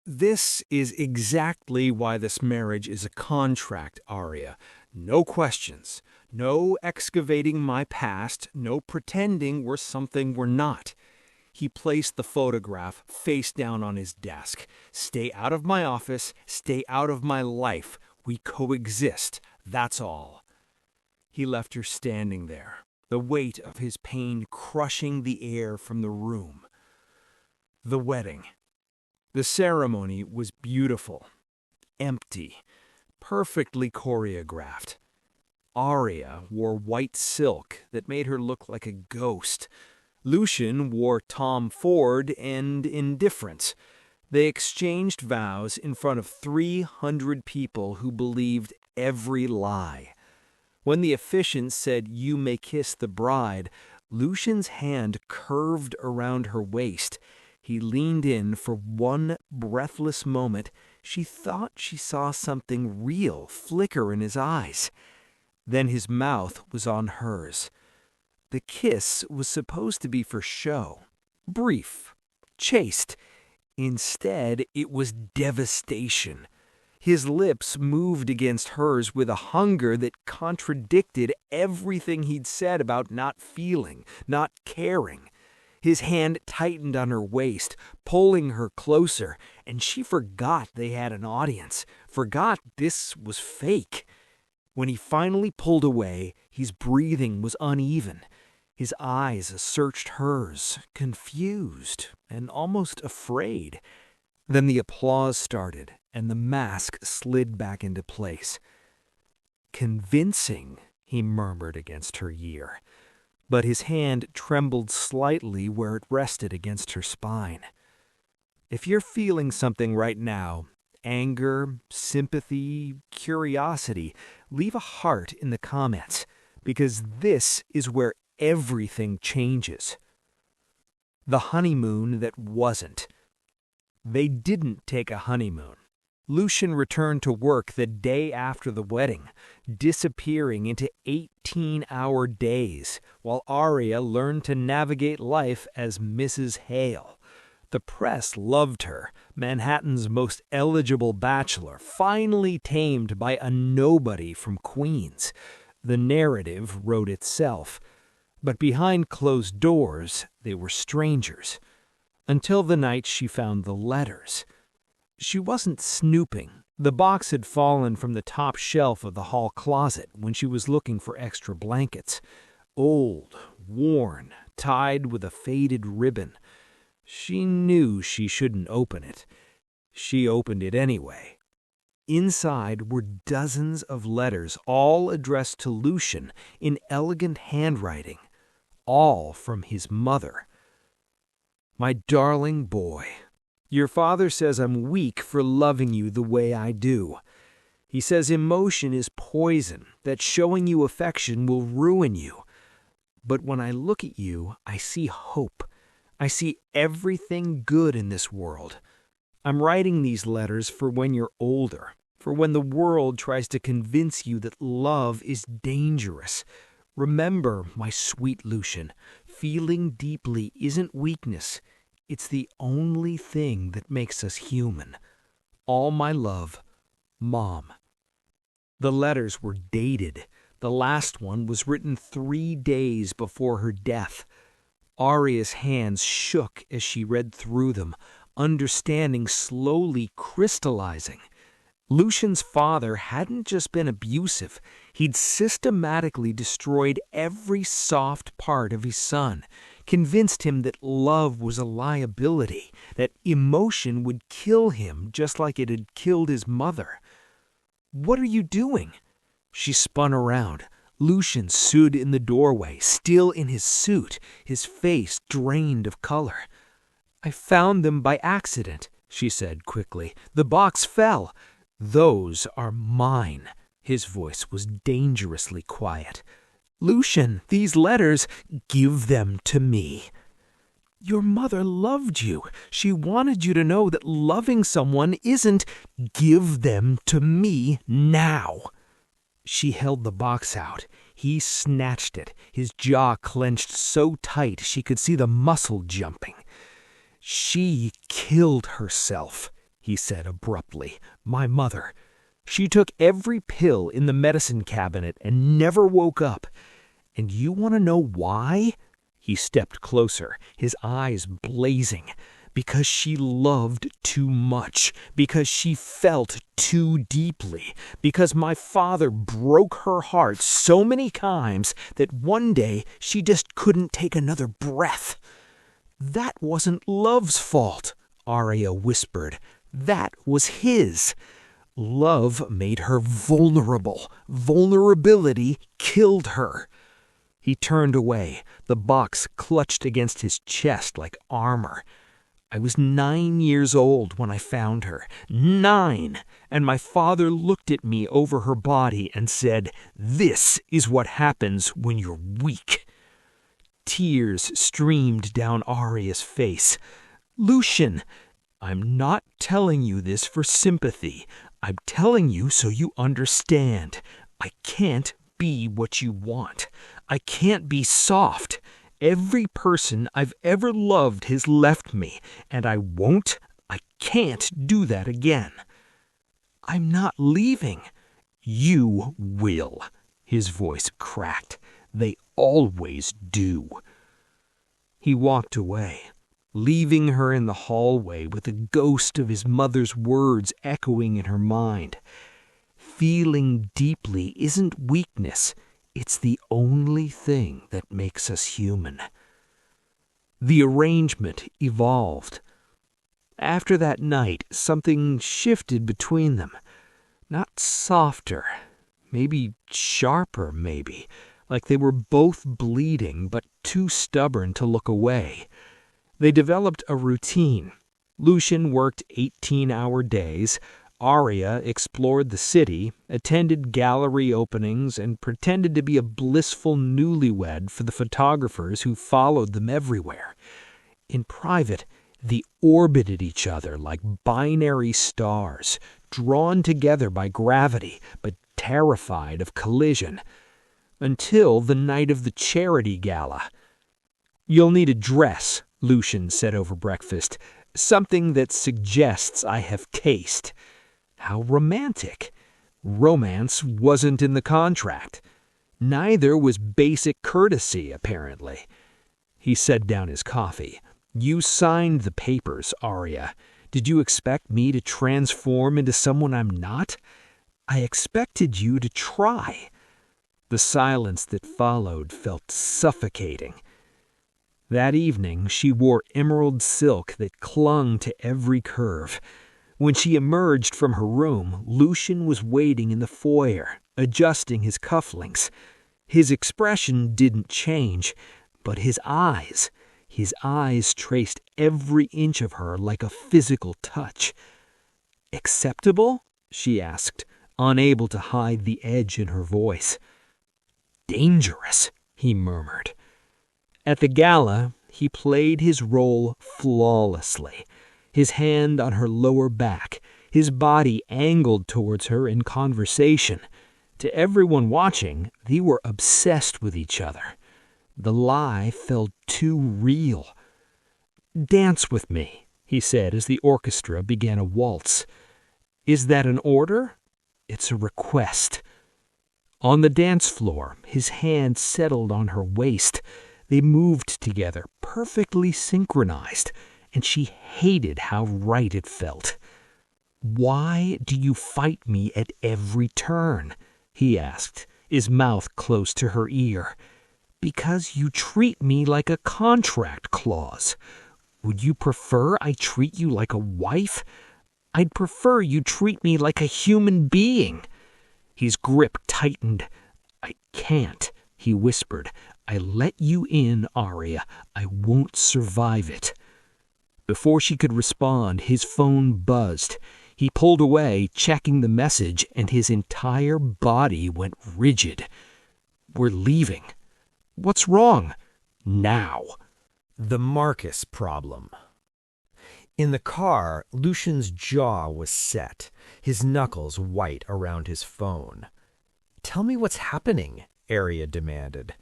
This is exactly why this marriage is a contract, Aria. No questions. No excavating my past. No pretending we're something we're not. He placed the photograph face down on his desk. Stay out of my office. Stay out of my life. We coexist. That's all. He left her standing there, the weight of his pain crushing the air from the room. The wedding. The ceremony was beautiful, empty, perfectly choreographed. Aria wore white silk that made her look like a ghost. Lucian wore Tom Ford and indifference. They exchanged vows in front of 300 people who believed every lie. When the officiant said, "You may kiss the bride," Lucian's hand curved around her waist. He leaned in for one breathless moment. She thought she saw something real flicker in his eyes. Then his mouth was on hers. The kiss was supposed to be for show, brief, chaste. Instead, it was devastation. His lips moved against hers with a hunger that contradicted everything he'd said about not feeling, not caring. His hand tightened on her waist, pulling her closer, and she forgot they had an audience, forgot this was fake. When he finally pulled away, his breathing was uneven. His eyes searched hers, confused and almost afraid. Then the applause started, and the mask slid back into place. "Convincing," he murmured against her ear. But his hand trembled slightly where it rested against her spine. If you're feeling something right now, anger, sympathy, curiosity, leave a heart in the comments, because this is where everything changes. The honeymoon that wasn't. They didn't take a honeymoon. Lucian returned to work the day after the wedding, disappearing into 18-hour days, while Aria learned to navigate life as Mrs. Hale. The press loved her, Manhattan's most eligible bachelor, finally tamed by a nobody from Queens. The narrative wrote itself. But behind closed doors, they were strangers. Until the night she found the letters. She wasn't snooping. The box had fallen from the top shelf of the hall closet when she was looking for extra blankets. Old, worn, tied with a faded ribbon. She knew she shouldn't open it. She opened it anyway. Inside were dozens of letters, all addressed to Lucian in elegant handwriting, all from his mother. "My darling boy, your father says I'm weak for loving you the way I do. He says emotion is poison, that showing you affection will ruin you. But when I look at you, I see hope. I see everything good in this world. I'm writing these letters for when you're older, for when the world tries to convince you that love is dangerous. Remember, my sweet Lucian, feeling deeply isn't weakness. It's the only thing that makes us human. All my love, Mom." The letters were dated. The last one was written 3 days before her death. Aria's hands shook as she read through them, understanding slowly crystallizing. Lucian's father hadn't just been abusive. He'd systematically destroyed every soft part of his son, convinced him that love was a liability, that emotion would kill him just like it had killed his mother. "What are you doing?" She spun around. Lucian stood in the doorway, still in his suit, his face drained of color. "I found them by accident," she said quickly. "The box fell." "Those are mine." His voice was dangerously quiet. "Lucian, these letters, give them to me." "Your mother loved you. She wanted you to know that loving someone isn't—" "Give them to me now." She held the box out. He snatched it, his jaw clenched so tight she could see the muscle jumping. "She killed herself," he said abruptly. "My mother. She took every pill in the medicine cabinet and never woke up. And you want to know why?" He stepped closer, his eyes blazing. "Because she loved too much, because she felt too deeply, because my father broke her heart so many times that one day she just couldn't take another breath." "That wasn't love's fault," Aria whispered. "That was his. Love made her vulnerable. Vulnerability killed her." He turned away, the box clutched against his chest like armor. "I was 9 years old when I found her. 9! And my father looked at me over her body and said, 'This is what happens when you're weak.'" Tears streamed down Aria's face. "Lucian, I'm not telling you this for sympathy. I'm telling you so you understand. I can't be what you want. I can't be soft. Every person I've ever loved has left me, and I can't do that again." "I'm not leaving." "You will." His voice cracked. "They always do." He walked away, leaving her in the hallway with the ghost of his mother's words echoing in her mind. Feeling deeply isn't weakness. It's the only thing that makes us human. The arrangement evolved. After that night, something shifted between them. Not softer, maybe sharper, maybe, like they were both bleeding but too stubborn to look away. They developed a routine. Lucian worked 18-hour days. Aria explored the city, attended gallery openings, and pretended to be a blissful newlywed for the photographers who followed them everywhere. In private, they orbited each other like binary stars, drawn together by gravity, but terrified of collision. Until the night of the charity gala. "You'll need a dress," Lucian said over breakfast. "Something that suggests I have taste." How romantic. Romance wasn't in the contract. Neither was basic courtesy, apparently. He set down his coffee. "You signed the papers, Aria. Did you expect me to transform into someone I'm not? I expected you to try." The silence that followed felt suffocating. That evening, she wore emerald silk that clung to every curve. When she emerged from her room, Lucian was waiting in the foyer, adjusting his cufflinks. His expression didn't change, but his eyes traced every inch of her like a physical touch. "Acceptable?" she asked, unable to hide the edge in her voice. "Dangerous," he murmured. At the gala, he played his role flawlessly. His hand on her lower back, his body angled towards her in conversation. To everyone watching, they were obsessed with each other. The lie felt too real. "Dance with me," he said as the orchestra began a waltz. "Is that an order?" "It's a request." On the dance floor, his hand settled on her waist. They moved together, perfectly synchronized, and she hated how right it felt. "Why do you fight me at every turn?" he asked, his mouth close to her ear. "Because you treat me like a contract clause. Would you prefer I treat you like a wife? I'd prefer you treat me like a human being." His grip tightened. "I can't," he whispered. "I let you in, Aria. I won't survive it." Before she could respond, his phone buzzed. He pulled away, checking the message, and his entire body went rigid. "We're leaving." "What's wrong?" "Now." The Marcus problem. In the car, Lucian's jaw was set, his knuckles white around his phone. "Tell me what's happening," Aria demanded.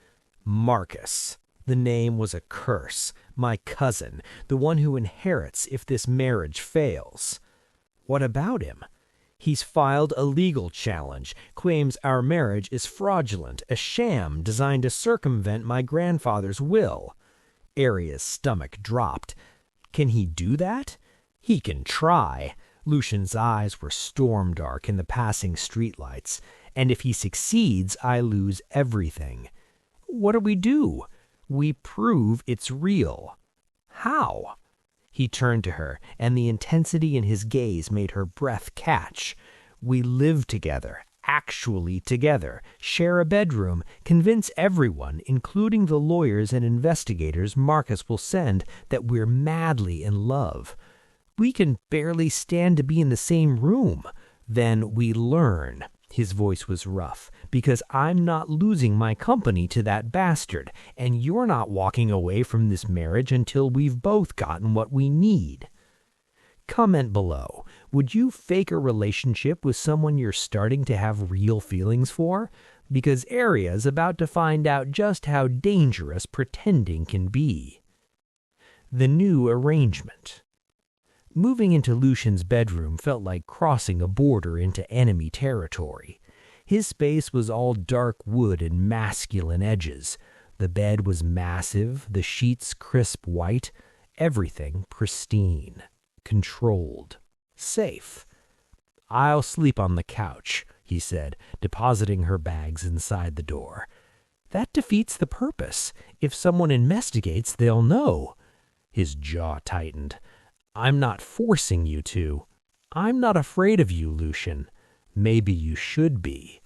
Marcus. The name was a curse. My cousin, the one who inherits if this marriage fails. What about him? He's filed a legal challenge, claims our marriage is fraudulent, a sham designed to circumvent my grandfather's will. Aria's stomach dropped. Can he do that? He can try. Lucian's eyes were storm dark in the passing streetlights. And if he succeeds, I lose everything. What do? We prove it's real. How? He turned to her, and the intensity in his gaze made her breath catch. We live together, actually together, share a bedroom, convince everyone, including the lawyers and investigators Marcus will send, that we're madly in love. We can barely stand to be in the same room. Then we learn. His voice was rough, because I'm not losing my company to that bastard, and you're not walking away from this marriage until we've both gotten what we need. Comment below. Would you fake a relationship with someone you're starting to have real feelings for? Because Aria's about to find out just how dangerous pretending can be. The new arrangement. Moving into Lucian's bedroom felt like crossing a border into enemy territory. His space was all dark wood and masculine edges. The bed was massive, the sheets crisp white, everything pristine, controlled, safe. "I'll sleep on the couch," he said, depositing her bags inside the door. "That defeats the purpose. If someone investigates, they'll know." His jaw tightened. "I'm not forcing you to. I'm not afraid of you, Lucian. Maybe you should be."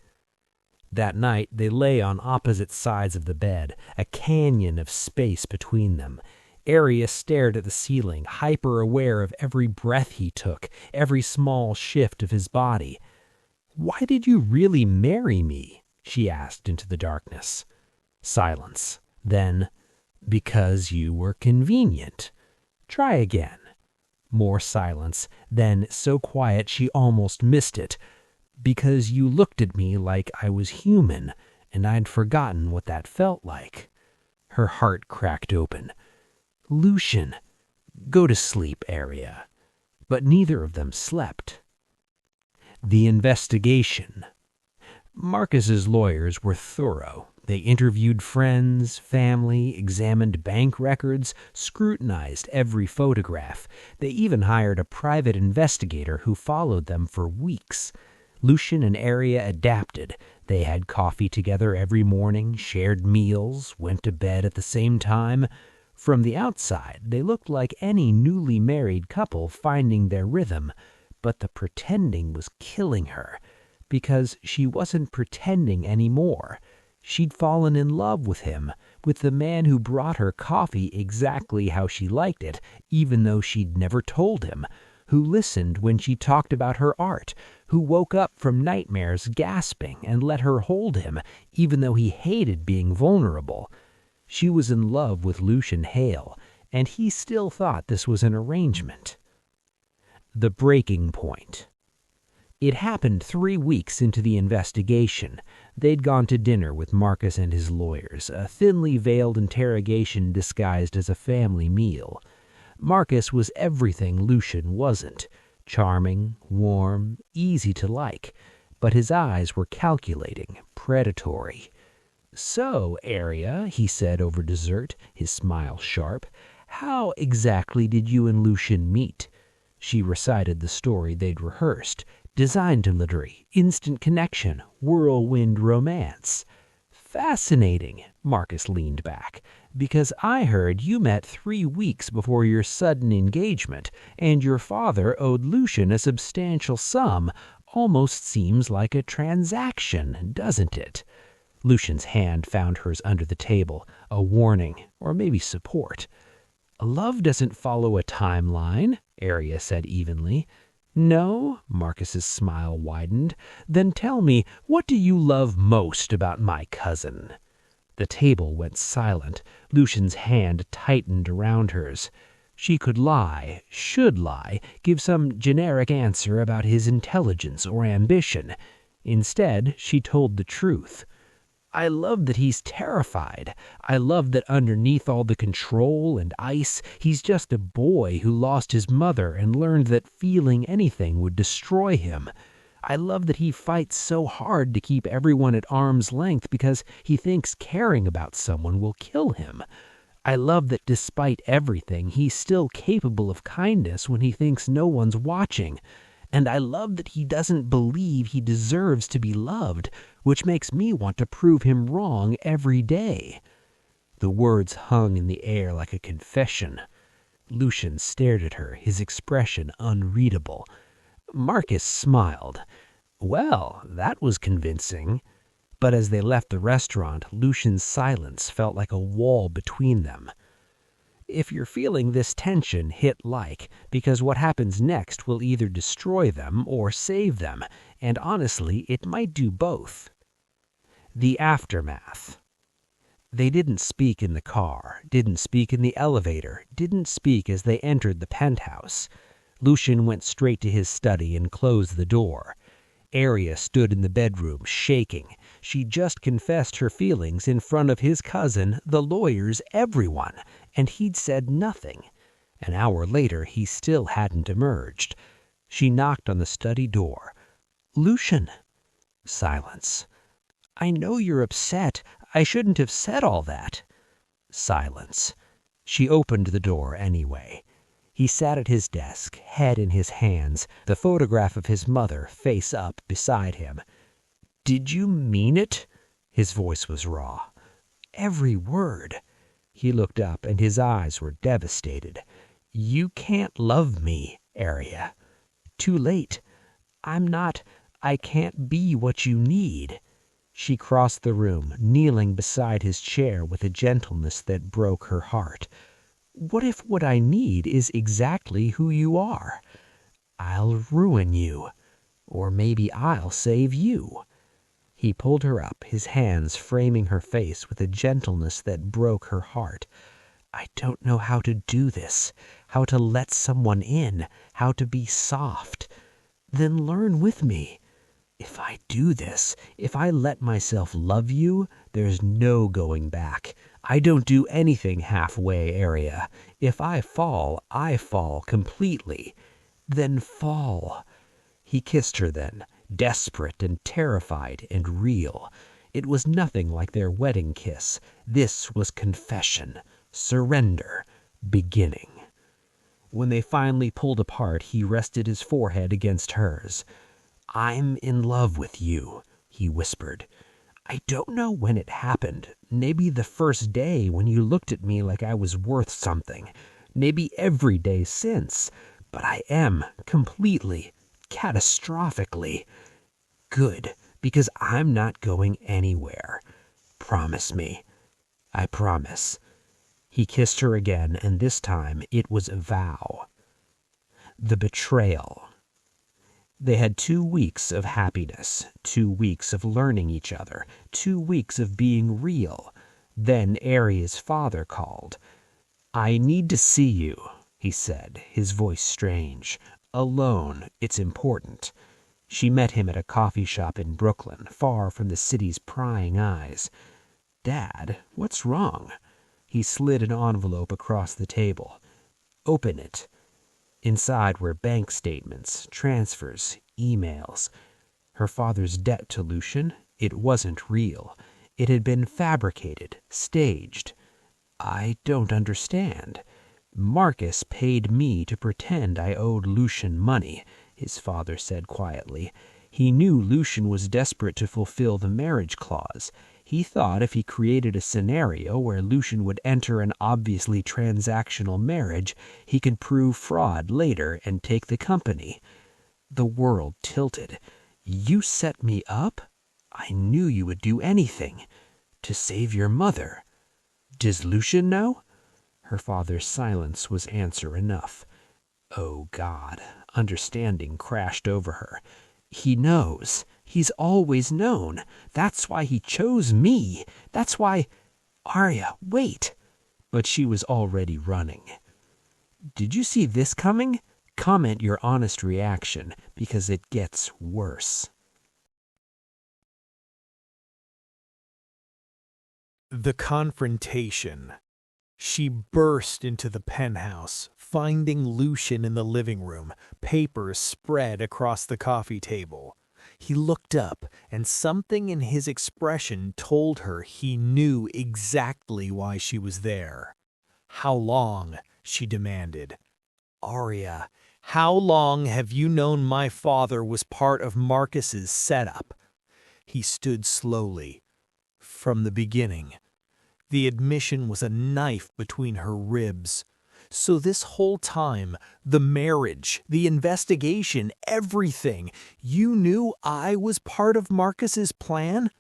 That night, they lay on opposite sides of the bed, a canyon of space between them. Aria stared at the ceiling, hyper-aware of every breath he took, every small shift of his body. "Why did you really marry me?" she asked into the darkness. Silence. Then, "Because you were convenient." "Try again." More silence, then so quiet she almost missed it. "Because you looked at me like I was human, and I'd forgotten what that felt like." Her heart cracked open. "Lucian." "Go to sleep, Aria." But neither of them slept. The investigation. Marcus's lawyers were thorough. They interviewed friends, family, examined bank records, scrutinized every photograph. They even hired a private investigator who followed them for weeks. Lucian and Aria adapted. They had coffee together every morning, shared meals, went to bed at the same time. From the outside, they looked like any newly married couple finding their rhythm. But the pretending was killing her, because she wasn't pretending anymore. She'd fallen in love with him, with the man who brought her coffee exactly how she liked it, even though she'd never told him, who listened when she talked about her art, who woke up from nightmares gasping and let her hold him, even though he hated being vulnerable. She was in love with Lucian Hale, and he still thought this was an arrangement. The breaking point. It happened 3 weeks into the investigation. They'd gone to dinner with Marcus and his lawyers, a thinly veiled interrogation disguised as a family meal. Marcus was everything Lucian wasn't. Charming, warm, easy to like. But his eyes were calculating, predatory. "So, Aria," he said over dessert, his smile sharp, "how exactly did you and Lucian meet?" She recited the story they'd rehearsed. Design delivery, instant connection, whirlwind romance. "Fascinating," Marcus leaned back, "because I heard you met 3 weeks before your sudden engagement, and your father owed Lucian a substantial sum. Almost seems like a transaction, doesn't it?" Lucian's hand found hers under the table, a warning, or maybe support. "Love doesn't follow a timeline," Aria said evenly. "No?" Marcus's smile widened. "Then tell me, what do you love most about my cousin?" The table went silent. Lucian's hand tightened around hers. She could lie, should lie, give some generic answer about his intelligence or ambition. Instead, she told the truth. I love that he's terrified. I love that underneath all the control and ice, he's just a boy who lost his mother and learned that feeling anything would destroy him. I love that he fights so hard to keep everyone at arm's length because he thinks caring about someone will kill him. I love that despite everything, he's still capable of kindness when he thinks no one's watching. And I love that he doesn't believe he deserves to be loved, which makes me want to prove him wrong every day. The words hung in the air like a confession. Lucian stared at her, his expression unreadable. Marcus smiled. Well, that was convincing. But as they left the restaurant, Lucian's silence felt like a wall between them. If you're feeling this tension, hit like, because what happens next will either destroy them or save them, and honestly, it might do both. The aftermath. They didn't speak in the car, didn't speak in the elevator, didn't speak as they entered the penthouse. Lucian went straight to his study and closed the door. Aria stood in the bedroom, shaking. She just confessed her feelings in front of his cousin, the lawyers, everyone, and he'd said nothing. An hour later, he still hadn't emerged. She knocked on the study door. "Lucian." Silence. "I know you're upset. I shouldn't have said all that." Silence. She opened the door anyway. He sat at his desk, head in his hands, the photograph of his mother face up beside him. "Did you mean it?" His voice was raw. "Every word." He looked up, and his eyes were devastated. "You can't love me, Aria. Too late. I can't be what you need." She crossed the room, kneeling beside his chair with a gentleness that broke her heart. "What if what I need is exactly who you are? I'll ruin you. Or maybe I'll save you." He pulled her up, his hands framing her face with a gentleness that broke her heart. "I don't know how to do this, how to let someone in, how to be soft. Then learn with me. If I do this, if I let myself love you, there's no going back. I don't do anything halfway, Aria. If I fall completely. Then fall." He kissed her then, desperate and terrified and real. It was nothing like their wedding kiss. This was confession, surrender, beginning. When they finally pulled apart, he rested his forehead against hers. "I'm in love with you," he whispered. "I don't know when it happened. Maybe the first day when you looked at me like I was worth something. Maybe every day since. But I am, completely, catastrophically. Good, because I'm not going anywhere. Promise me." "I promise." He kissed her again, and this time it was a vow. The betrayal. They had 2 weeks of happiness, 2 weeks of learning each other, 2 weeks of being real. Then Aria's father called. "I need to see you," he said, his voice strange. "Alone, it's important." She met him at a coffee shop in Brooklyn, far from the city's prying eyes. "Dad, what's wrong?" He slid an envelope across the table. "Open it." Inside were bank statements, transfers, emails. Her father's debt to Lucian, it wasn't real. It had been fabricated, staged. "I don't understand." "Marcus paid me to pretend I owed Lucian money," his father said quietly. "He knew Lucian was desperate to fulfill the marriage clause. He thought if he created a scenario where Lucian would enter an obviously transactional marriage, he could prove fraud later and take the company." The world tilted. "You set me up? I knew you would do anything. To save your mother. Does Lucian know?" Her father's silence was answer enough. Oh God, understanding crashed over her. "He knows. He's always known. That's why he chose me. That's why—" "Aria, wait!" But she was already running. "Did you see this coming? Comment your honest reaction, because it gets worse." The confrontation. She burst into the penthouse, finding Lucian in the living room, papers spread across the coffee table. He looked up, and something in his expression told her he knew exactly why she was there. "How long?" she demanded. "Aria, how long have you known my father was part of Marcus's setup?" He stood slowly. "From the beginning." The admission was a knife between her ribs. "So this whole time, the marriage, the investigation, everything, you knew I was part of Marcus's plan?"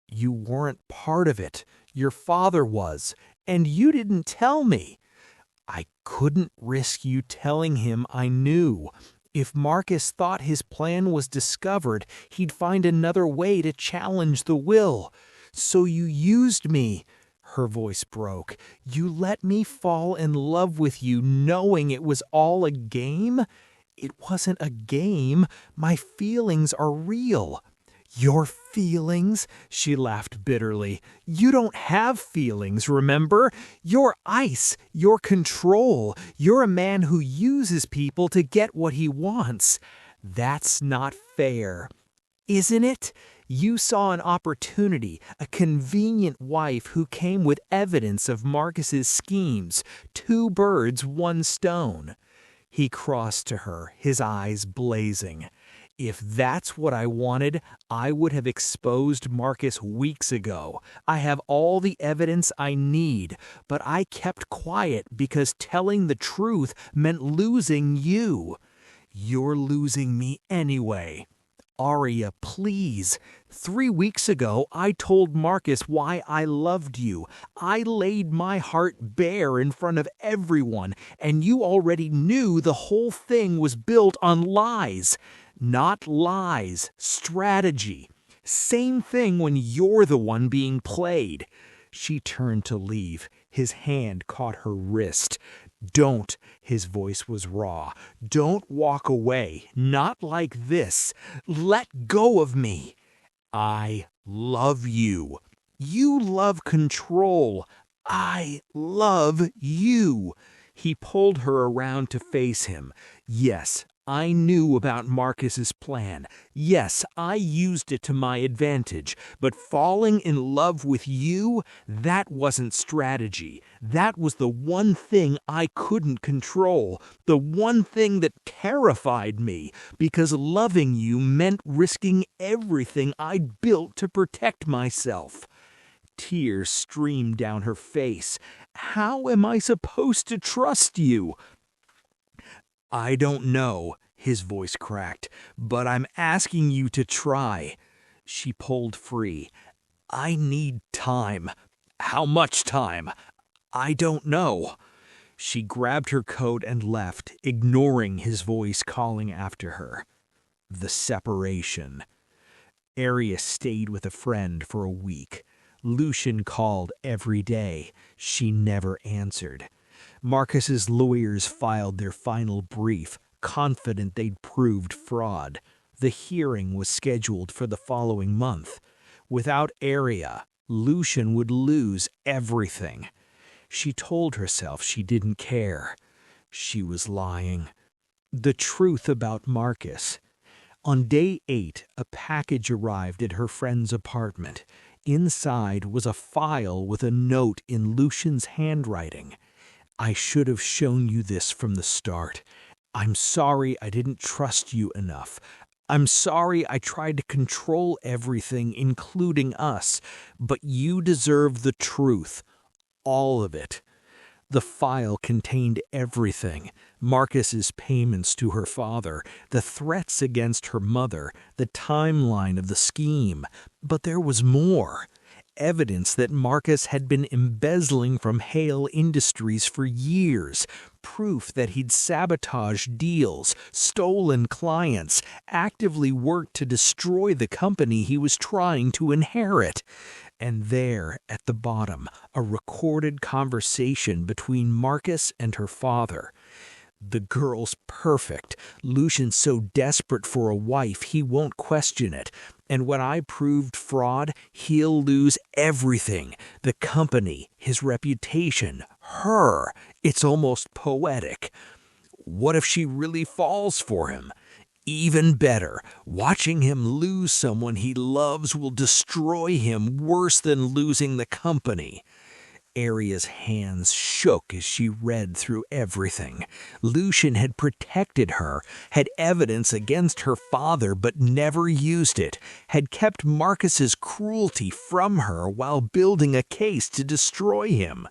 "You weren't part of it. Your father was, and you didn't tell me." "I couldn't risk you telling him I knew. If Marcus thought his plan was discovered, he'd find another way to challenge the will. So you used me." Her voice broke. "You let me fall in love with you knowing it was all a game?" "It wasn't a game. My feelings are real." "Your feelings?" She laughed bitterly. "You don't have feelings, remember? You're ice. You're control. You're a man who uses people to get what he wants. That's not fair. Isn't it? You saw an opportunity, a convenient wife who came with evidence of Marcus's schemes. 2 birds, 1 stone." He crossed to her, his eyes blazing. "If that's what I wanted, I would have exposed Marcus weeks ago. I have all the evidence I need, but I kept quiet because telling the truth meant losing you. You're losing me anyway. Aria, please. 3 weeks ago, I told Marcus why I loved you. I laid my heart bare in front of everyone, and you already knew the whole thing was built on lies. Not lies, strategy. Same thing when you're the one being played." She turned to leave. His hand caught her wrist. "Don't," his voice was raw. "Don't walk away. Not like this. Let go of me. I love you. You love control. I love you." He pulled her around to face him. "Yes, I knew about Marcus's plan. Yes, I used it to my advantage. But falling in love with you, that wasn't strategy. That was the one thing I couldn't control. The one thing that terrified me. Because loving you meant risking everything I'd built to protect myself." Tears streamed down her face. "How am I supposed to trust you?" "I don't know," his voice cracked, "but I'm asking you to try." She pulled free. "I need time." "How much time?" "I don't know." She grabbed her coat and left, ignoring his voice calling after her. The separation. Aria stayed with a friend for a week. Lucian called every day. She never answered. Marcus's lawyers filed their final brief, confident they'd proved fraud. The hearing was scheduled for the following month. Without Aria, Lucian would lose everything. She told herself she didn't care. She was lying. The truth about Marcus. On day 8, a package arrived at her friend's apartment. Inside was a file with a note in Lucian's handwriting. "I should have shown you this from the start. I'm sorry I didn't trust you enough. I'm sorry I tried to control everything, including us. But you deserve the truth. All of it." The file contained everything. Marcus's payments to her father, the threats against her mother, the timeline of the scheme. But there was more. Evidence that Marcus had been embezzling from Hale Industries for years. Proof that he'd sabotaged deals, stolen clients, actively worked to destroy the company he was trying to inherit. And there, at the bottom, a recorded conversation between Marcus and her father. The girl's perfect. Lucian's so desperate for a wife, he won't question it. And when I proved fraud, he'll lose everything. The company, his reputation, her. It's almost poetic. What if she really falls for him? Even better, watching him lose someone he loves will destroy him worse than losing the company. Aria's hands shook as she read through everything. Lucian had protected her, had evidence against her father but never used it, had kept Marcus's cruelty from her while building a case to destroy him.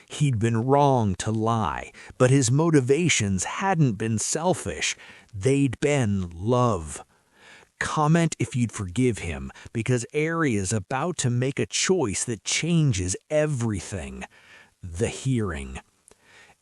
He'd been wrong to lie, but his motivations hadn't been selfish. They'd been love. Comment if you'd forgive him, because Aria's about to make a choice that changes everything. The hearing.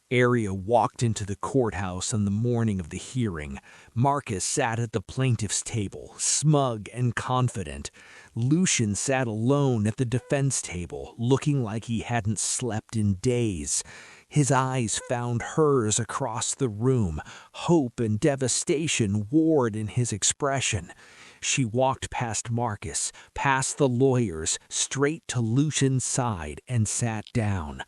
Aria walked into the courthouse on the morning of the hearing. Marcus sat at the plaintiff's table, smug and confident. Lucian sat alone at the defense table, looking like he hadn't slept in days. His eyes found hers across the room. Hope and devastation warred in his expression. She walked past Marcus, past the lawyers, straight to Lucian's side, and sat down.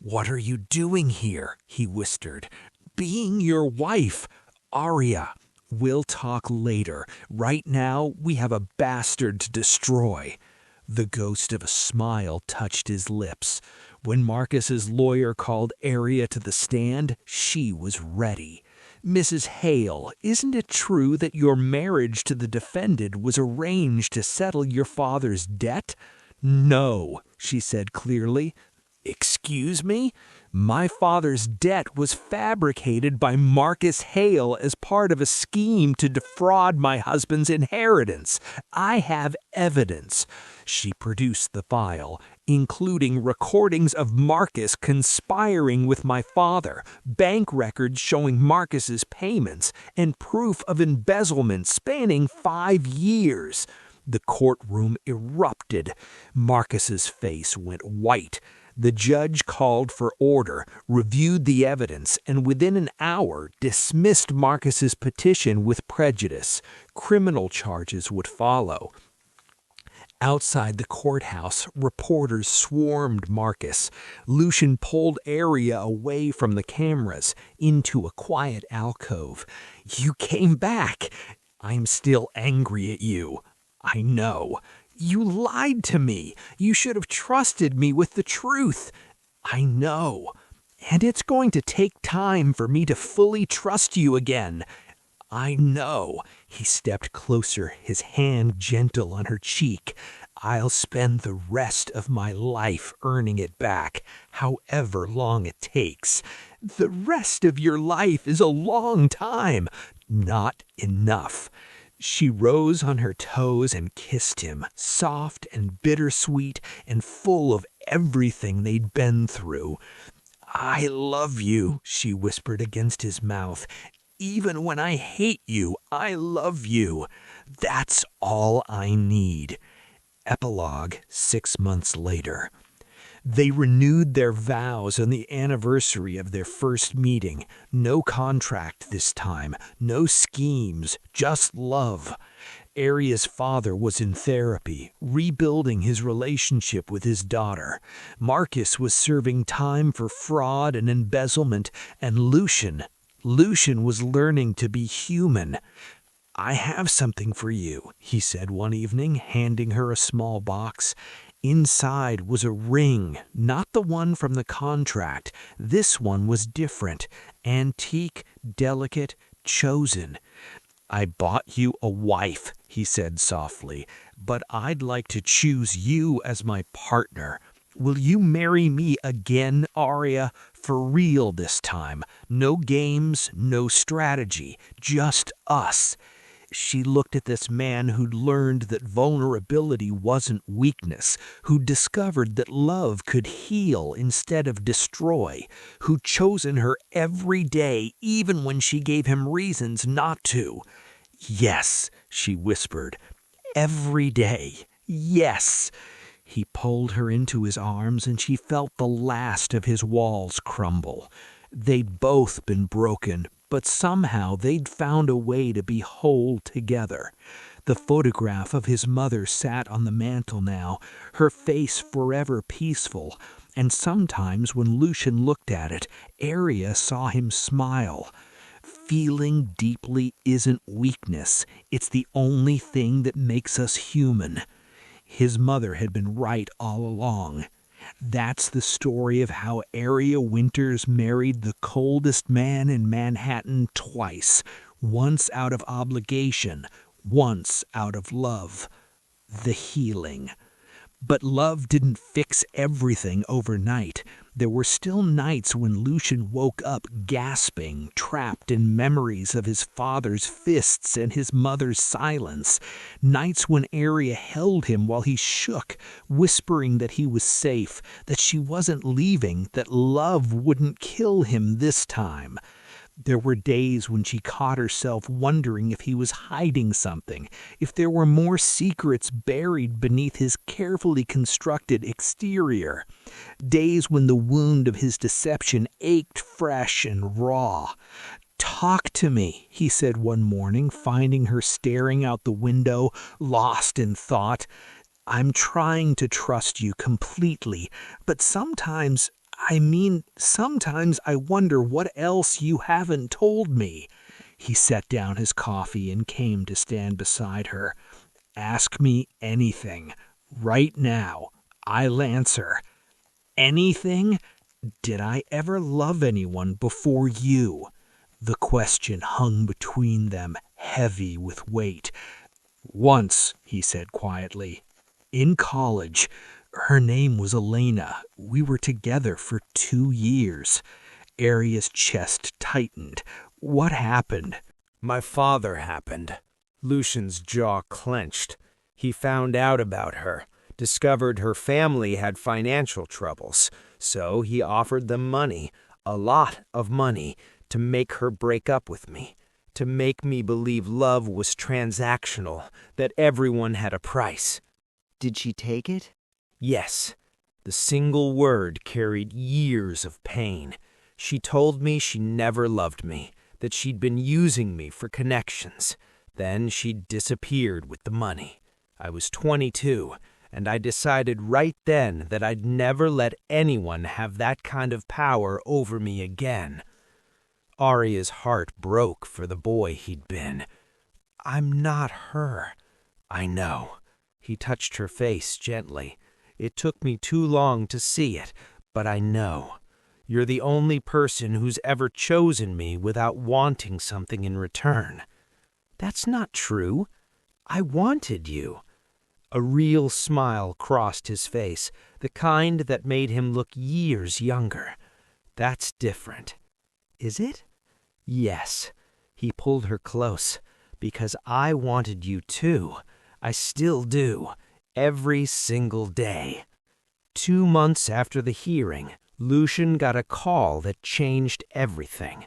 "What are you doing here?" he whispered. "Being your wife, Aria. We'll talk later. Right now, we have a bastard to destroy." The ghost of a smile touched his lips. When Marcus's lawyer called Aria to the stand, she was ready. "Mrs. Hale, isn't it true that your marriage to the defendant was arranged to settle your father's debt?" "No," she said clearly. "Excuse me? My father's debt was fabricated by Marcus Hale as part of a scheme to defraud my husband's inheritance. I have evidence." She produced the file, including recordings of Marcus conspiring with my father, bank records showing Marcus's payments, and proof of embezzlement spanning 5 years. The courtroom erupted. Marcus's face went white. The judge called for order, reviewed the evidence, and within an hour dismissed Marcus's petition with prejudice. Criminal charges would follow. Outside the courthouse, reporters swarmed Marcus. Lucian pulled Aria away from the cameras, into a quiet alcove. "You came back. I'm still angry at you. I know. You lied to me. You should have trusted me with the truth. I know. And it's going to take time for me to fully trust you again. I know." He stepped closer, his hand gentle on her cheek. "I'll spend the rest of my life earning it back, however long it takes." "The rest of your life is a long time." "Not enough." She rose on her toes and kissed him, soft and bittersweet and full of everything they'd been through. "I love you," she whispered against his mouth. "Even when I hate you, I love you. That's all I need." Epilogue 6 months later. They renewed their vows on the anniversary of their first meeting. No contract this time, no schemes, just love. Aria's father was in therapy, rebuilding his relationship with his daughter. Marcus was serving time for fraud and embezzlement, and Lucian was learning to be human. "I have something for you," he said one evening, handing her a small box. Inside was a ring, not the one from the contract. This one was different, antique, delicate, chosen. "I bought you a wife," he said softly, "but I'd like to choose you as my partner. Will you marry me again, Aria? For real this time. No games, no strategy, just us." She looked at this man who'd learned that vulnerability wasn't weakness, who'd discovered that love could heal instead of destroy, who'd chosen her every day even when she gave him reasons not to. "Yes," she whispered, "every day, yes." He pulled her into his arms and she felt the last of his walls crumble. They'd both been broken, but somehow they'd found a way to be whole together. The photograph of his mother sat on the mantel now, her face forever peaceful, and sometimes when Lucian looked at it, Aria saw him smile. Feeling deeply isn't weakness. It's the only thing that makes us human. His mother had been right all along. That's the story of how Aria Winters married the coldest man in Manhattan twice, once out of obligation, once out of love. The healing. But love didn't fix everything overnight. There were still nights when Lucian woke up gasping, trapped in memories of his father's fists and his mother's silence. Nights when Aria held him while he shook, whispering that he was safe, that she wasn't leaving, that love wouldn't kill him this time. There were days when she caught herself wondering if he was hiding something, if there were more secrets buried beneath his carefully constructed exterior. Days when the wound of his deception ached fresh and raw. "Talk to me," he said one morning, finding her staring out the window, lost in thought. "I'm trying to trust you completely, but sometimes I wonder what else you haven't told me." He set down his coffee and came to stand beside her. "Ask me anything. Right now. I'll answer. Anything? Did I ever love anyone before you?" The question hung between them, heavy with weight. "Once," he said quietly. "In college. Her name was Elena. We were together for 2 years." Aria's chest tightened. "What happened?" My father happened. Lucian's jaw clenched. He found out about her, discovered her family had financial troubles, so he offered them money, a lot of money, to make her break up with me, to make me believe love was transactional, that everyone had a price. Did she take it? Yes. The single word carried years of pain. She told me she never loved me, that she'd been using me for connections. Then she disappeared with the money. I was 22, and I decided right then that I'd never let anyone have that kind of power over me again. Aria's heart broke for the boy he'd been. "I'm not her." "I know." He touched her face gently. "It took me too long to see it, but I know. You're the only person who's ever chosen me without wanting something in return." "That's not true. I wanted you." A real smile crossed his face, the kind that made him look years younger. "That's different." "Is it?" "Yes." He pulled her close. "Because I wanted you too. I still do. Every single day." 2 months after the hearing, Lucian got a call that changed everything.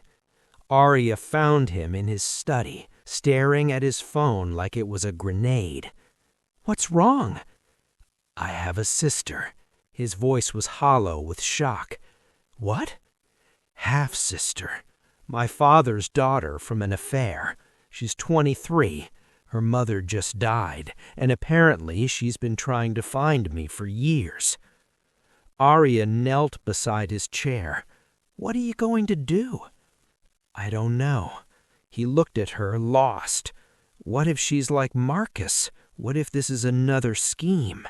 Aria found him in his study, staring at his phone like it was a grenade. "What's wrong?" "I have a sister." His voice was hollow with shock. "What?" "Half-sister. My father's daughter from an affair. She's 23. Her mother just died, and apparently she's been trying to find me for years." Aria knelt beside his chair. "What are you going to do?" "I don't know." He looked at her, lost. What if she's like Marcus? What if this is another scheme?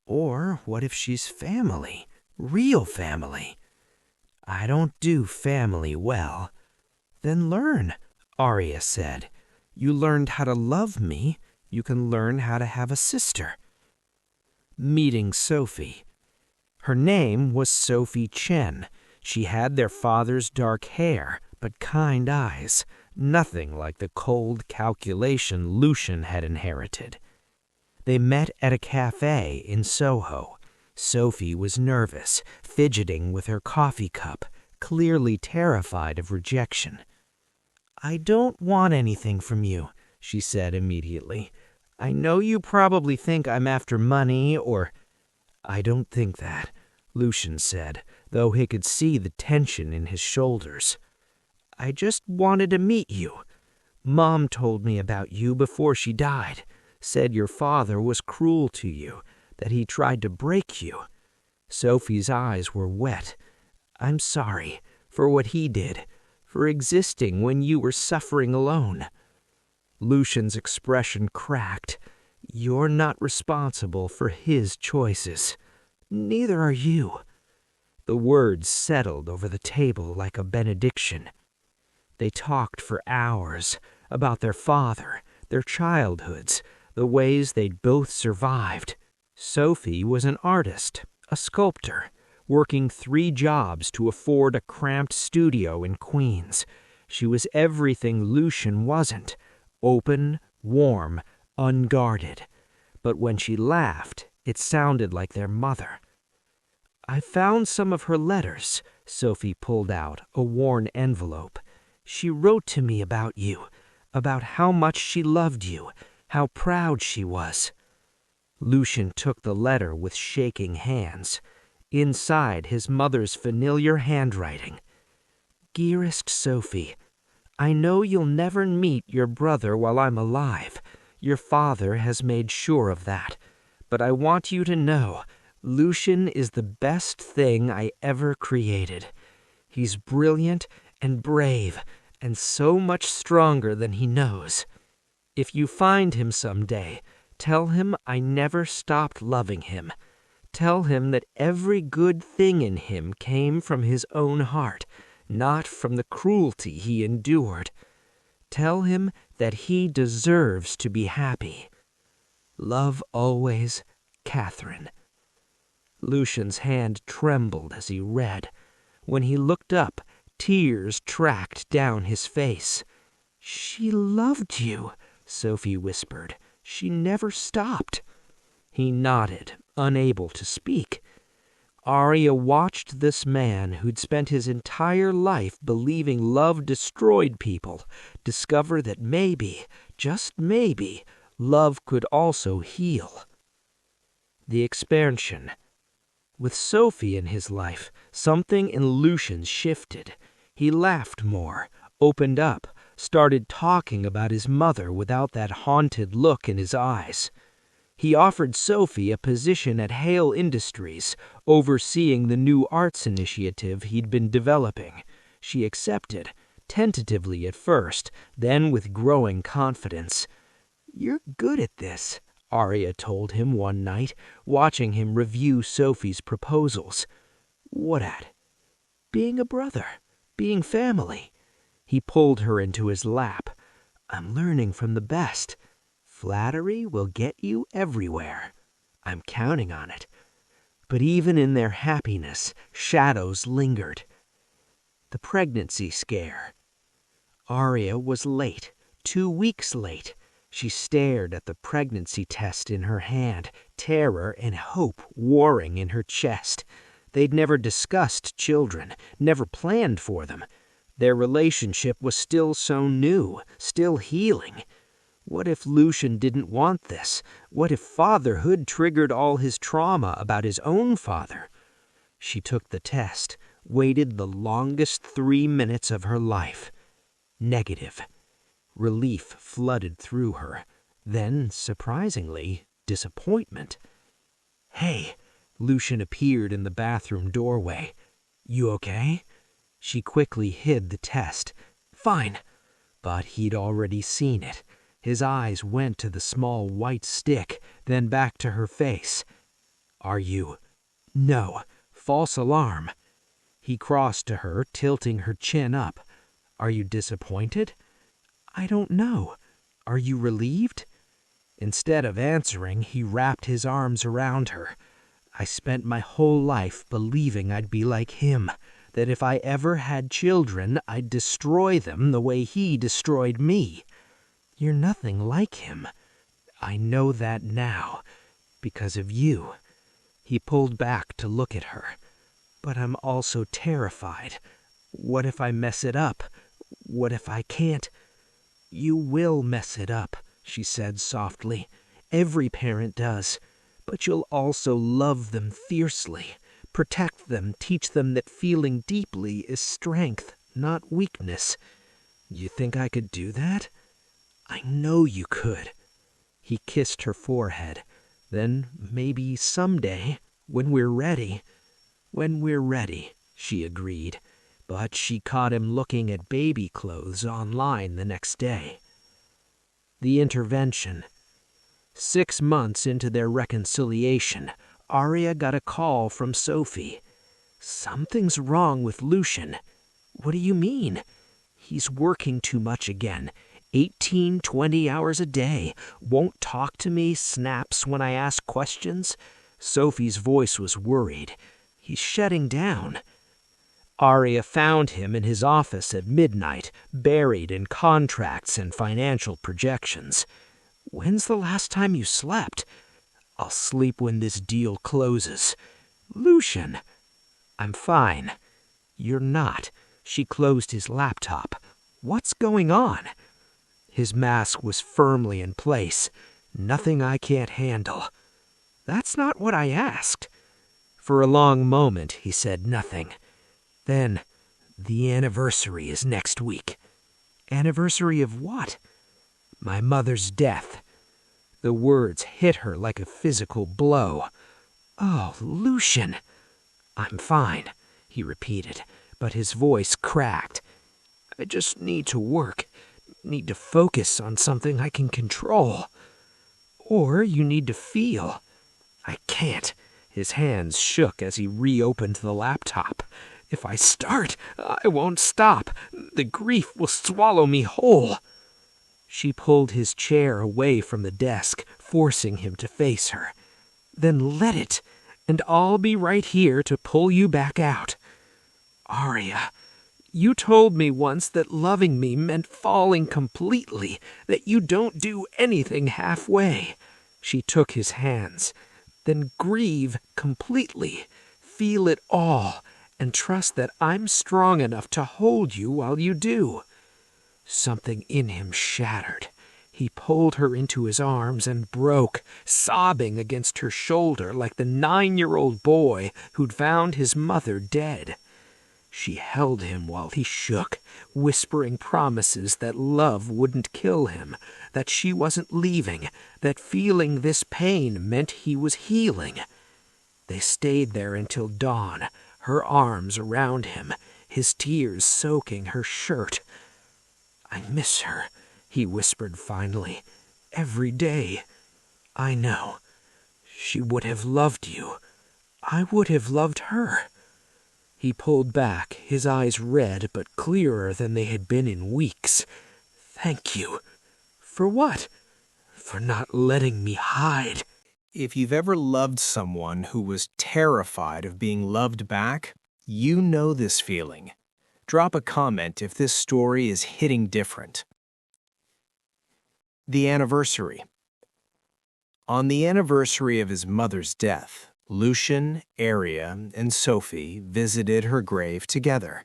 Or what if she's family? Real family? "I don't do family well." "Then learn," Aria said. "You learned how to love me. You can learn how to have a sister." Meeting Sophie. Her name was Sophie Chen. She had their father's dark hair, but kind eyes, nothing like the cold calculation Lucian had inherited. They met at a cafe in Soho. Sophie was nervous, fidgeting with her coffee cup, clearly terrified of rejection. "I don't want anything from you," she said immediately. "I know you probably think I'm after money or—" "I don't think that," Lucian said, though he could see the tension in his shoulders. I just wanted to meet you. Mom told me about you before she died. Said your father was cruel to you, that he tried to break you. Sophie's eyes were wet. I'm sorry for what he did, for existing when you were suffering alone. Lucian's expression cracked. You're not responsible for his choices. Neither are you. The words settled over the table like a benediction. They talked for hours about their father, their childhoods, the ways they'd both survived. Sophie was an artist, a sculptor, working 3 jobs to afford a cramped studio in Queens. She was everything Lucian wasn't, open, warm, unguarded. But when she laughed, it sounded like their mother. I found some of her letters. Sophie pulled out a worn envelope. She wrote to me about you, about how much she loved you, how proud she was. Lucian took the letter with shaking hands. Inside, his mother's familiar handwriting. Dearest Sophie, I know you'll never meet your brother while I'm alive. Your father has made sure of that. But I want you to know, Lucian is the best thing I ever created. He's brilliant and brave, and so much stronger than he knows. If you find him someday, tell him I never stopped loving him. Tell him that every good thing in him came from his own heart, not from the cruelty he endured. Tell him that he deserves to be happy. Love always, Catherine. Lucian's hand trembled as he read. When he looked up, tears tracked down his face. She loved you, Sophie whispered. She never stopped. He nodded, unable to speak. Aria watched this man who'd spent his entire life believing love destroyed people discover that maybe, just maybe, love could also heal. The expansion. With Sophie in his life, something in Lucian's shifted. He laughed more, opened up, started talking about his mother without that haunted look in his eyes. He offered Sophie a position at Hale Industries, overseeing the new arts initiative he'd been developing. She accepted, tentatively at first, then with growing confidence. You're good at this, Aria told him one night, watching him review Sophie's proposals. What at? Being a brother, being family. He pulled her into his lap. I'm learning from the best. Flattery will get you everywhere. I'm counting on it. But even in their happiness, shadows lingered. The pregnancy scare. Aria was late, 2 weeks late. She stared at the pregnancy test in her hand, terror and hope warring in her chest. They'd never discussed children, never planned for them. Their relationship was still so new, still healing. What if Lucian didn't want this? What if fatherhood triggered all his trauma about his own father? She took the test, waited the longest 3 minutes of her life. Negative. Relief flooded through her. Then, surprisingly, disappointment. Hey, Lucian appeared in the bathroom doorway. You okay? She quickly hid the test. Fine. But he'd already seen it. His eyes went to the small white stick, then back to her face. Are you? No. False alarm. He crossed to her, tilting her chin up. Are you disappointed? I don't know. Are you relieved? Instead of answering, he wrapped his arms around her. I spent my whole life believing I'd be like him, that if I ever had children, I'd destroy them the way he destroyed me. You're nothing like him. I know that now, because of you. He pulled back to look at her. But I'm also terrified. What if I mess it up? What if I can't? You will mess it up, she said softly. Every parent does. But you'll also love them fiercely, protect them, teach them that feeling deeply is strength, not weakness. You think I could do that? I know you could. He kissed her forehead. Then maybe someday, when we're ready. When we're ready, she agreed. But she caught him looking at baby clothes online the next day. The intervention. 6 months into their reconciliation, Aria got a call from Sophie. Something's wrong with Lucian. What do you mean? He's working too much again. 18, 20 hours a day. Won't talk to me, snaps when I ask questions. Sophie's voice was worried. He's shutting down. Aria found him in his office at midnight, buried in contracts and financial projections. When's the last time you slept? I'll sleep when this deal closes. Lucian. I'm fine. You're not. She closed his laptop. What's going on? His mask was firmly in place. Nothing I can't handle. That's not what I asked. For a long moment, he said nothing. Then, the anniversary is next week. Anniversary of what? My mother's death. The words hit her like a physical blow. Oh, Lucian. I'm fine, he repeated, but his voice cracked. I just need to work. Need to focus on something I can control. Or you need to feel. I can't. His hands shook as he reopened the laptop. If I start, I won't stop. The grief will swallow me whole. She pulled his chair away from the desk, forcing him to face her. Then let it, and I'll be right here to pull you back out. Aria, you told me once that loving me meant falling completely, that you don't do anything halfway. She took his hands. Then grieve completely. Feel it all, and trust that I'm strong enough to hold you while you do. Something in him shattered. He pulled her into his arms and broke, sobbing against her shoulder like the 9-year-old boy who'd found his mother dead. She held him while he shook, whispering promises that love wouldn't kill him, that she wasn't leaving, that feeling this pain meant he was healing. They stayed there until dawn, her arms around him, his tears soaking her shirt. I miss her, he whispered finally. Every day. I know. She would have loved you. I would have loved her. He pulled back, his eyes red but clearer than they had been in weeks. Thank you. For what? For not letting me hide. If you've ever loved someone who was terrified of being loved back, you know this feeling. Drop a comment if this story is hitting different. The anniversary. On the anniversary of his mother's death, Lucian, Aria, and Sophie visited her grave together.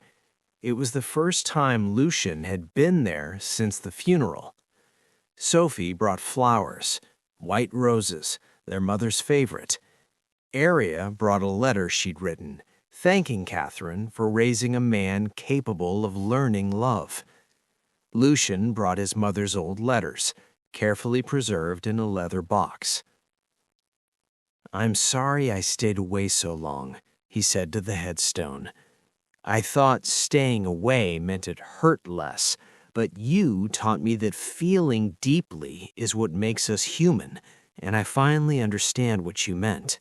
It was the first time Lucian had been there since the funeral. Sophie brought flowers, white roses, their mother's favorite. Aria brought a letter she'd written, thanking Catherine for raising a man capable of learning love. Lucian brought his mother's old letters, carefully preserved in a leather box. I'm sorry I stayed away so long, he said to the headstone. I thought staying away meant it hurt less, but you taught me that feeling deeply is what makes us human, and I finally understand what you meant.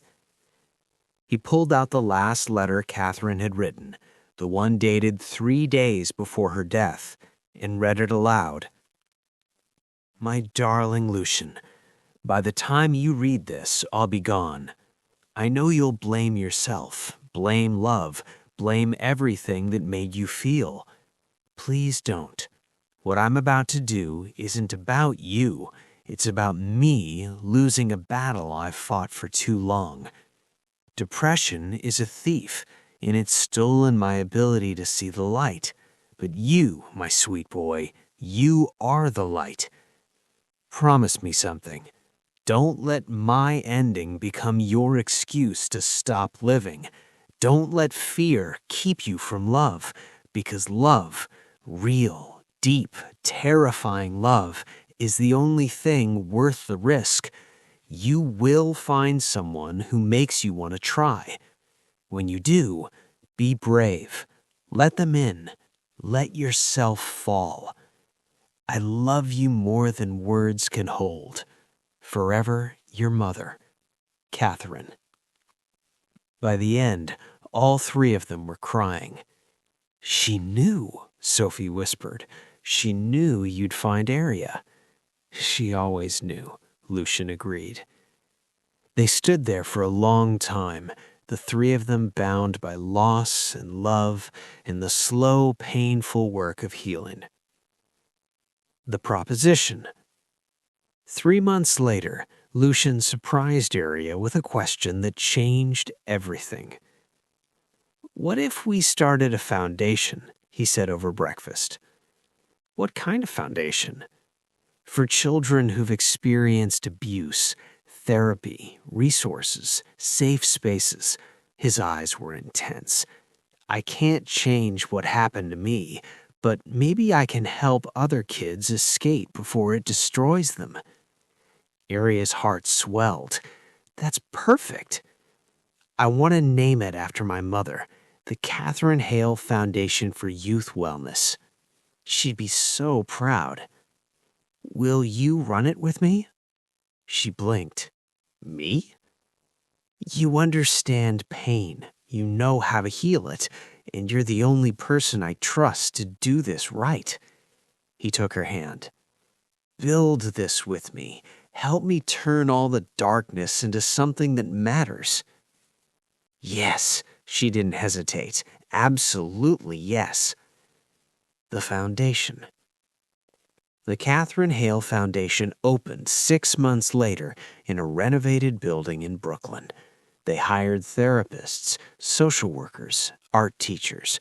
He pulled out the last letter Catherine had written, the one dated 3 days before her death, and read it aloud. My darling Lucian, by the time you read this, I'll be gone. I know you'll blame yourself, blame love, blame everything that made you feel. Please don't. What I'm about to do isn't about you. It's about me losing a battle I've fought for too long. Depression is a thief, and it's stolen my ability to see the light. But you, my sweet boy, you are the light. Promise me something. Don't let my ending become your excuse to stop living. Don't let fear keep you from love, because love, real, deep, terrifying love, is the only thing worth the risk. You will find someone who makes you want to try. When you do, be brave. Let them in. Let yourself fall. I love you more than words can hold. Forever, your mother, Catherine. By the end, all three of them were crying. She knew, Sophie whispered. She knew you'd find Aria. She always knew, Lucian agreed. They stood there for a long time, the three of them bound by loss and love in the slow, painful work of healing. The proposition. 3 months later, Lucian surprised Aria with a question that changed everything. "What if we started a foundation?" he said over breakfast. "What kind of foundation?" "For children who've experienced abuse, therapy, resources, safe spaces." His eyes were intense. "I can't change what happened to me, but maybe I can help other kids escape before it destroys them." Aria's heart swelled. "That's perfect. I want to name it after my mother, the Lucian Hale Foundation for Youth Wellness. She'd be so proud. Will you run it with me?" She blinked. "Me?" "You understand pain. You know how to heal it, and you're the only person I trust to do this right." He took her hand. "Build this with me. Help me turn all the darkness into something that matters." "Yes," she didn't hesitate. "Absolutely yes." The foundation. The Lucian Hale Foundation opened 6 months later in a renovated building in Brooklyn. They hired therapists, social workers, art teachers,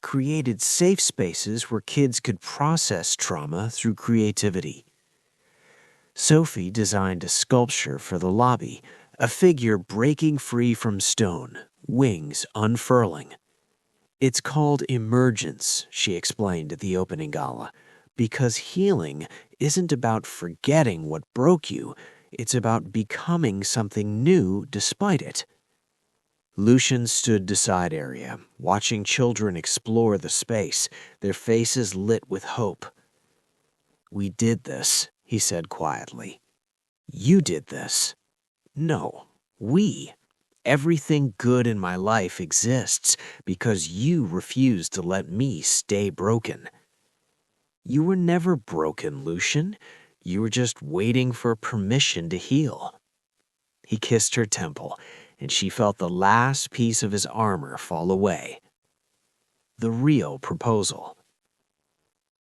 created safe spaces where kids could process trauma through creativity. Sophie designed a sculpture for the lobby, a figure breaking free from stone, wings unfurling. "It's called emergence," she explained at the opening gala, "because healing isn't about forgetting what broke you, it's about becoming something new despite it." Lucian stood beside Aria, watching children explore the space, their faces lit with hope. "We did this," he said quietly. "You did this." "No, we. Everything good in my life exists because you refused to let me stay broken." "You were never broken, Lucian. You were just waiting for permission to heal." He kissed her temple, and she felt the last piece of his armor fall away. The real proposal.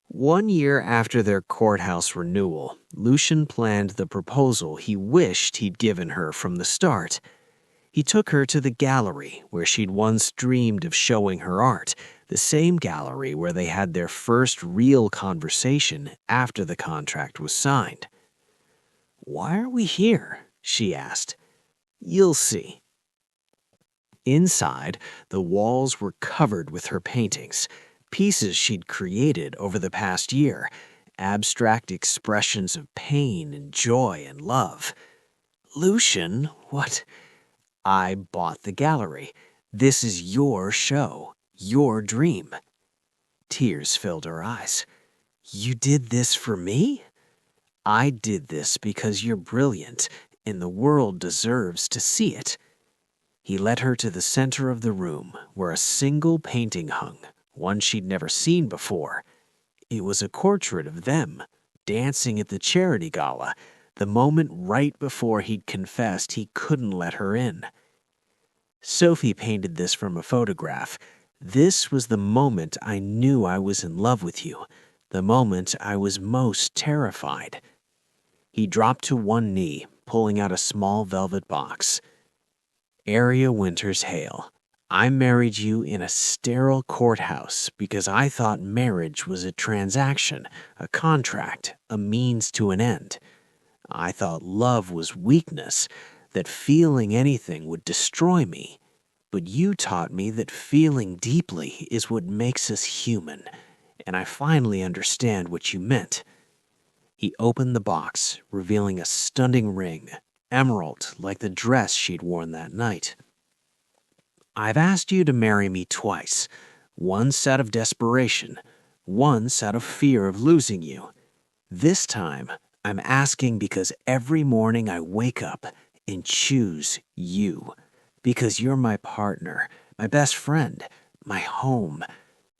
1 year after their courthouse renewal, Lucian planned the proposal he wished he'd given her from the start. He took her to the gallery where she'd once dreamed of showing her art, the same gallery where they had their first real conversation after the contract was signed. "Why are we here?" she asked. "You'll see." Inside, the walls were covered with her paintings, pieces she'd created over the past year, abstract expressions of pain and joy and love. "Lucian, what?" "I bought the gallery. This is your show, your dream." Tears filled her eyes. "You did this for me?" "I did this because you're brilliant, and the world deserves to see it." He led her to the center of the room, where a single painting hung, one she'd never seen before. It was a portrait of them, dancing at the charity gala, the moment right before he'd confessed he couldn't let her in. "Sophie painted this from a photograph. This was the moment I knew I was in love with you, the moment I was most terrified." He dropped to one knee, pulling out a small velvet box. "Aria Winters Hale, I married you in a sterile courthouse because I thought marriage was a transaction, a contract, a means to an end. I thought love was weakness, that feeling anything would destroy me. But you taught me that feeling deeply is what makes us human, and I finally understand what you meant." He opened the box, revealing a stunning ring, emerald like the dress she'd worn that night. "I've asked you to marry me twice, once out of desperation, once out of fear of losing you. This time, I'm asking because every morning I wake up and choose you. Because you're my partner, my best friend, my home.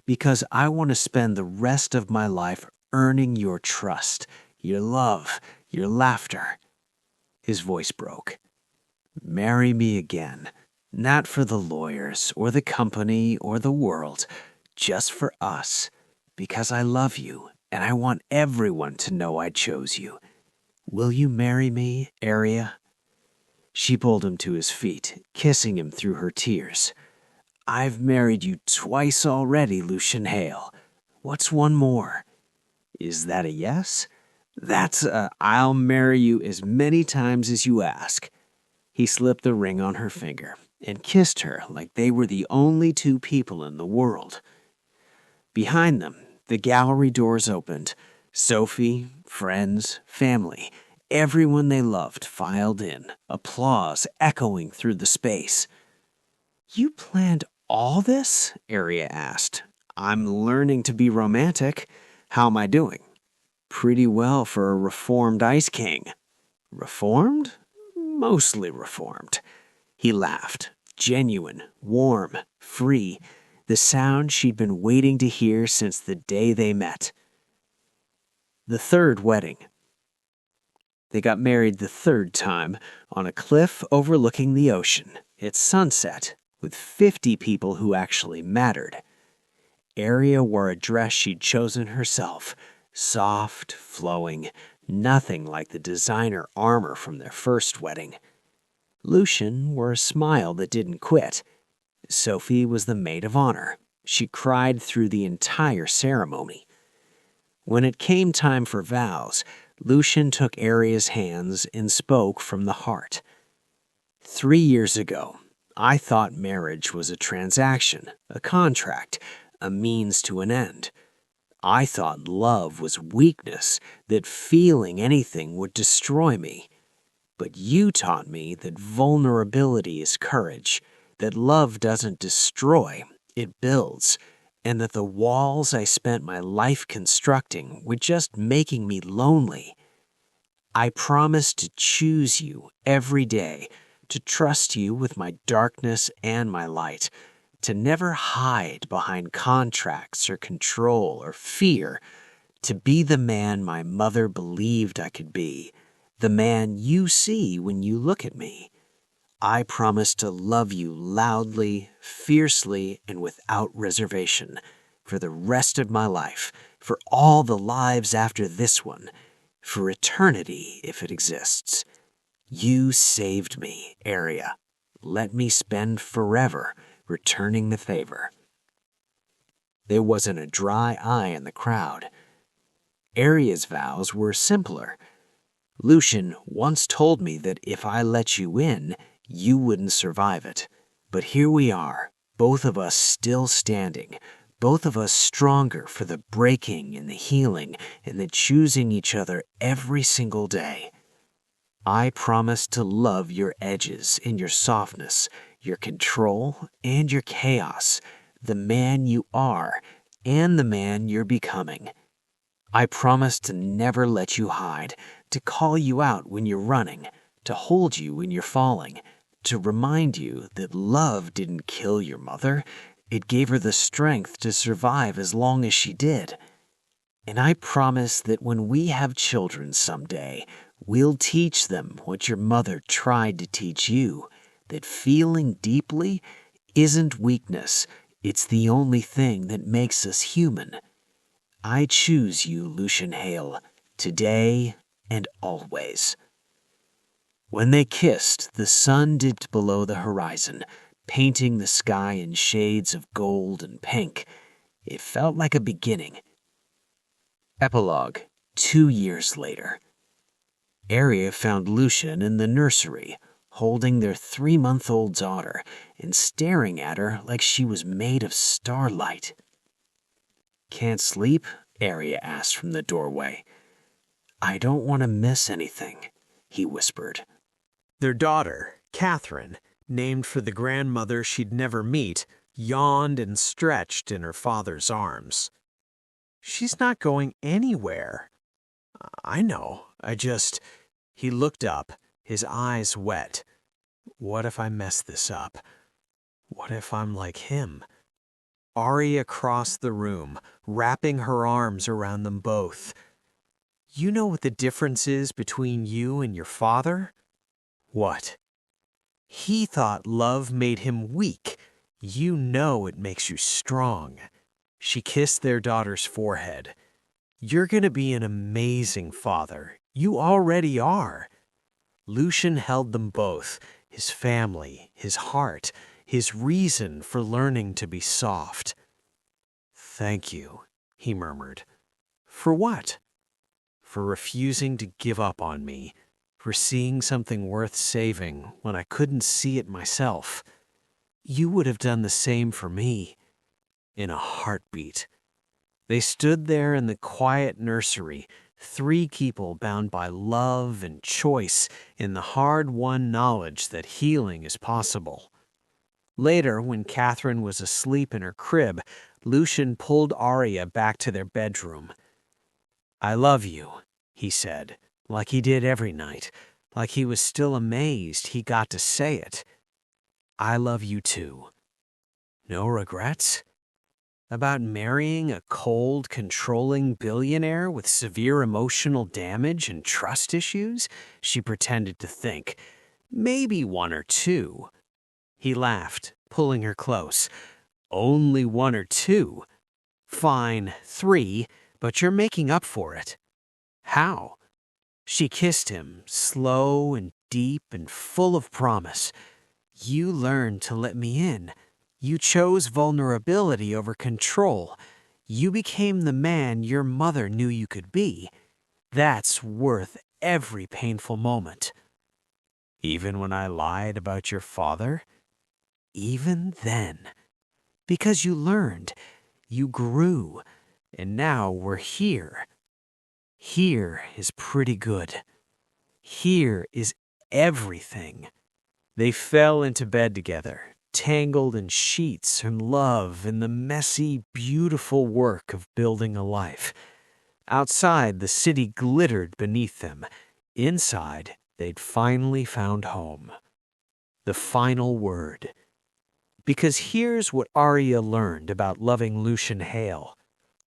Because I want to spend the rest of my life earning your trust, your love, your laughter." His voice broke. "Marry me again. Not for the lawyers or the company or the world, just for us. Because I love you and I want everyone to know I chose you. Will you marry me, Aria?" She pulled him to his feet, kissing him through her tears. "I've married you twice already, Lucian Hale. What's one more? Is that a yes? That's a I'll marry you as many times as you ask." He slipped the ring on her finger and kissed her like they were the only two people in the world. Behind them, the gallery doors opened. Sophie, friends, family, everyone they loved filed in, applause echoing through the space. "You planned all this?" Aria asked. "I'm learning to be romantic. How am I doing?" "Pretty well for a reformed Ice King." "Reformed? Mostly reformed." He laughed, genuine, warm, free, the sound she'd been waiting to hear since the day they met. The third wedding. They got married the third time on a cliff overlooking the ocean at sunset with 50 people who actually mattered. Aria wore a dress she'd chosen herself, soft, flowing, nothing like the designer armor from their first wedding. Lucian wore a smile that didn't quit. Sophie was the maid of honor. She cried through the entire ceremony. When it came time for vows, Lucian took Aria's hands and spoke from the heart. 3 years ago, I thought marriage was a transaction, a contract, a means to an end. I thought love was weakness, that feeling anything would destroy me. But you taught me that vulnerability is courage, that love doesn't destroy, it builds, and that the walls I spent my life constructing were just making me lonely. I promised to choose you every day, to trust you with my darkness and my light, to never hide behind contracts or control or fear, to be the man my mother believed I could be, the man you see when you look at me. I promise to love you loudly, fiercely, and without reservation, for the rest of my life, for all the lives after this one, for eternity if it exists. You saved me, Aria. Let me spend forever returning the favor." There wasn't a dry eye in the crowd. Aria's vows were simpler. "Lucian once told me that if I let you in, you wouldn't survive it. But here we are, both of us still standing, both of us stronger for the breaking and the healing and the choosing each other every single day. I promise to love your edges and your softness, your control and your chaos, the man you are and the man you're becoming. I promise to never let you hide, to call you out when you're running, to hold you when you're falling, to remind you that love didn't kill your mother, it gave her the strength to survive as long as she did. And I promise that when we have children someday, we'll teach them what your mother tried to teach you, that feeling deeply isn't weakness, it's the only thing that makes us human. I choose you, Lucian Hale, today and always." When they kissed, the sun dipped below the horizon, painting the sky in shades of gold and pink. It felt like a beginning. Epilogue, 2 years later. Aria found Lucian in the nursery, holding their 3-month-old daughter and staring at her like she was made of starlight. "Can't sleep?" Aria asked from the doorway. "I don't want to miss anything," he whispered. Their daughter, Catherine, named for the grandmother she'd never meet, yawned and stretched in her father's arms. "She's not going anywhere." "I know, He looked up, his eyes wet. "What if I mess this up? What if I'm like him?" Aria crossed the room, wrapping her arms around them both. "You know what the difference is between you and your father?" "What?" "He thought love made him weak. You know it makes you strong." She kissed their daughter's forehead. "You're going to be an amazing father. You already are." Lucian held them both, his family, his heart, his reason for learning to be soft. "Thank you," he murmured. "For what?" "For refusing to give up on me, for seeing something worth saving when I couldn't see it myself. You would have done the same for me." In a heartbeat. They stood there in the quiet nursery, 3 people bound by love and choice in the hard-won knowledge that healing is possible. Later, when Catherine was asleep in her crib, Lucian pulled Aria back to their bedroom. "I love you," he said, like he did every night, like he was still amazed he got to say it. "I love you too." "No regrets?" "About marrying a cold, controlling billionaire with severe emotional damage and trust issues?" She pretended to think. "Maybe 1 or 2. He laughed, pulling her close. "Only 1 or 2? Fine, 3, but you're making up for it." "How?" She kissed him, slow and deep and full of promise. "You learned to let me in. You chose vulnerability over control. You became the man your mother knew you could be. That's worth every painful moment." "Even when I lied about your father?" "Even then. Because you learned, you grew, and now we're here. Here is pretty good. Here is everything." They fell into bed together, tangled in sheets and love in the messy, beautiful work of building a life. Outside, the city glittered beneath them. Inside, they'd finally found home. The final word. Because here's what Aria learned about loving Lucian Hale.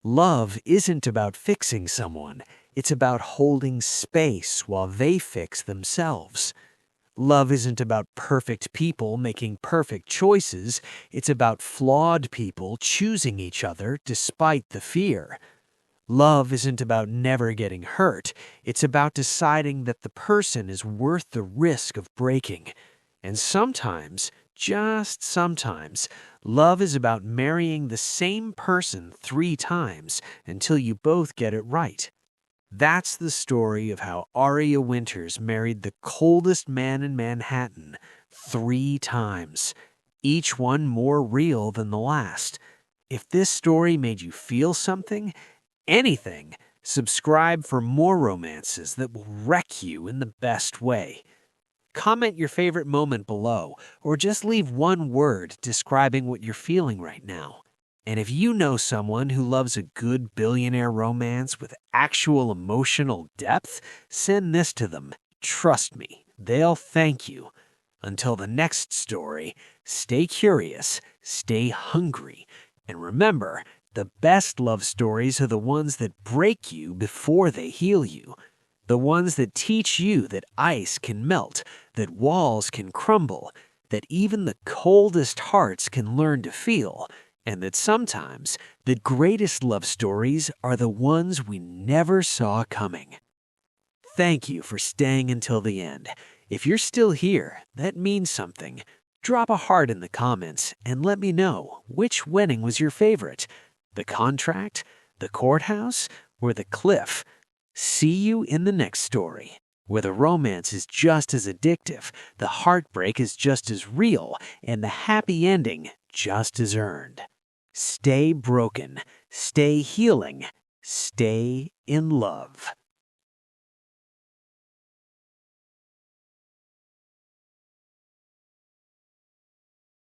Love isn't about fixing someone. It's about holding space while they fix themselves. Love isn't about perfect people making perfect choices. It's about flawed people choosing each other despite the fear. Love isn't about never getting hurt. It's about deciding that the person is worth the risk of breaking. And sometimes, just sometimes, love is about marrying the same person 3 times until you both get it right. That's the story of how Aria Winters married the coldest man in Manhattan 3 times, each one more real than the last. If this story made you feel something, anything, subscribe for more romances that will wreck you in the best way. Comment your favorite moment below, or just leave 1 word describing what you're feeling right now. And if you know someone who loves a good billionaire romance with actual emotional depth, send this to them. Trust me, they'll thank you. Until the next story, stay curious, stay hungry, and remember, the best love stories are the ones that break you before they heal you. The ones that teach you that ice can melt, that walls can crumble, that even the coldest hearts can learn to feel, and that sometimes the greatest love stories are the ones we never saw coming. Thank you for staying until the end. If you're still here, that means something. Drop a heart in the comments and let me know which wedding was your favorite. The contract, the courthouse, or the cliff? See you in the next story. where the romance is just as addictive, the heartbreak is just as real, and the happy ending just as earned. Stay broken, stay healing, stay in love.